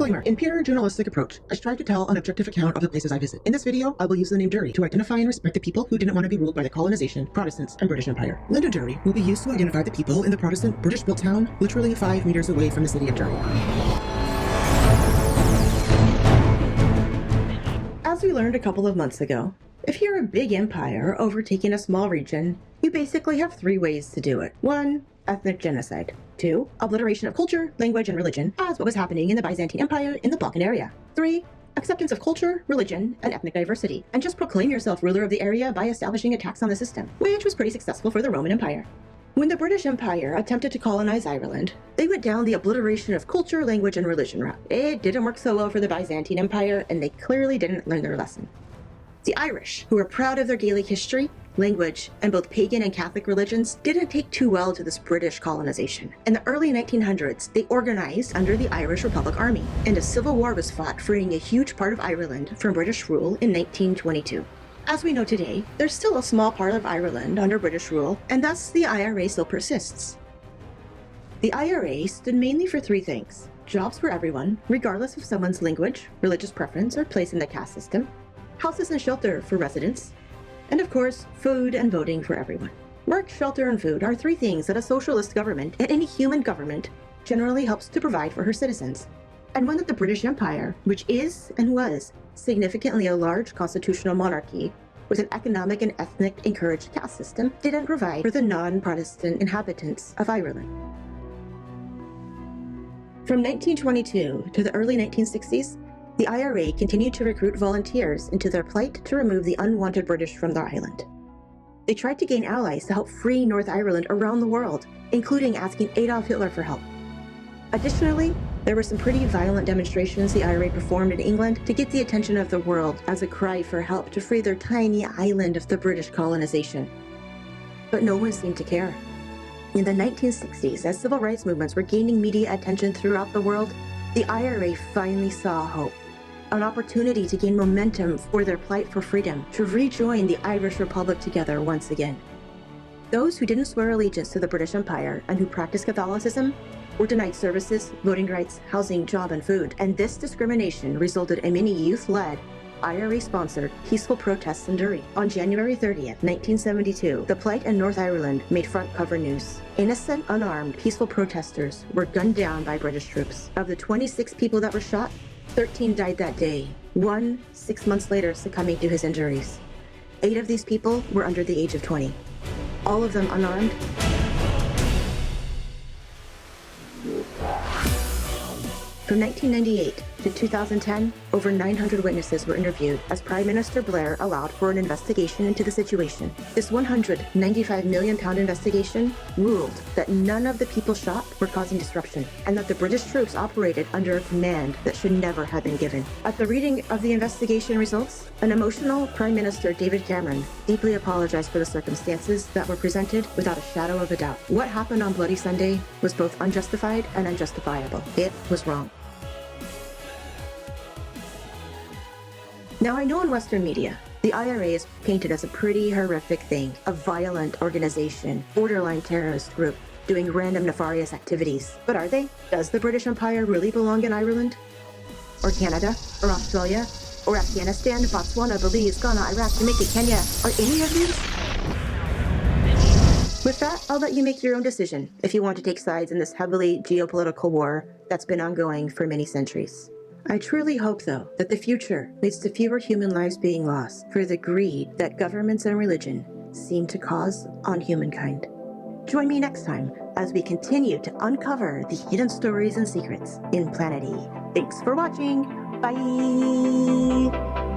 Disclaimer. In pure journalistic approach, I strive to tell an objective account of the places I visit. In this video, I will use the name Derry to identify and respect the people who didn't want to be ruled by the colonization, Protestants, and British Empire. Londonderry will be used to identify the people in the Protestant British-built town, literally 5 meters away from the city of Derry. As we learned a couple of months ago, if you're a big empire overtaking a small region, you basically have 3 ways to do it. 1. Ethnic genocide. 2. Obliteration of culture, language, and religion, as what was happening in the Byzantine Empire in the Balkan area. 3. Acceptance of culture, religion, and ethnic diversity, and just proclaim yourself ruler of the area by establishing a tax on the system, which was pretty successful for the Roman Empire. When the British Empire attempted to colonize Ireland, they went down the obliteration of culture, language, and religion route. It didn't work so well for the Byzantine Empire, and they clearly didn't learn their lesson. The Irish, who were proud of their Gaelic history, language, and both pagan and Catholic religions, didn't take too well to this British colonization. In the early 1900s, they organized under the Irish Republic Army, and a civil war was fought, freeing a huge part of Ireland from British rule in 1922. As we know today, there's still a small part of Ireland under British rule, and thus the IRA still persists. The IRA stood mainly for 3 things: jobs for everyone, regardless of someone's language, religious preference, or place in the caste system, houses and shelter for residents, and of course, food and voting for everyone. Work, shelter, and food are 3 things that a socialist government, and any human government, generally helps to provide for her citizens. And one that the British Empire, which is and was significantly a large constitutional monarchy with an economic and ethnic encouraged caste system, didn't provide for the non-Protestant inhabitants of Ireland. From 1922 to the early 1960s, the IRA continued to recruit volunteers into their plight to remove the unwanted British from the island. They tried to gain allies to help free North Ireland around the world, including asking Adolf Hitler for help. Additionally, there were some pretty violent demonstrations the IRA performed in England to get the attention of the world as a cry for help to free their tiny island of the British colonization. But no one seemed to care. In the 1960s, as civil rights movements were gaining media attention throughout the world, the IRA finally saw hope. An opportunity to gain momentum for their plight for freedom, to rejoin the Irish Republic together once again. Those who didn't swear allegiance to the British Empire and who practiced Catholicism were denied services, voting rights, housing, job, and food, and this discrimination resulted in many youth-led, IRA-sponsored peaceful protests in Derry. On January 30th, 1972, the plight in North Ireland made front-cover news. Innocent, unarmed, peaceful protesters were gunned down by British troops. Of the 26 people that were shot, 13 died that day, one 6 months later succumbing to his injuries. 8 of these people were under the age of 20, all of them unarmed. From 1998 to 2010, over 900 witnesses were interviewed as Prime Minister Blair allowed for an investigation into the situation. This £195 million investigation ruled that none of the people shot were causing disruption, and that the British troops operated under a command that should never have been given. At the reading of the investigation results, an emotional Prime Minister David Cameron deeply apologized for the circumstances that were presented without a shadow of a doubt. What happened on Bloody Sunday was both unjustified and unjustifiable. It was wrong. Now, I know in Western media, the IRA is painted as a pretty horrific thing, a violent organization, borderline terrorist group, doing random nefarious activities. But are they? Does the British Empire really belong in Ireland? Or Canada? Or Australia? Or Afghanistan, Botswana, Belize, Ghana, Iraq, Jamaica, Kenya? Are any of these? With that, I'll let you make your own decision if you want to take sides in this heavily geopolitical war that's been ongoing for many centuries. I truly hope, though, that the future leads to fewer human lives being lost for the greed that governments and religion seem to cause on humankind. Join me next time as we continue to uncover the hidden stories and secrets in Planet E. Thanks for watching. Bye!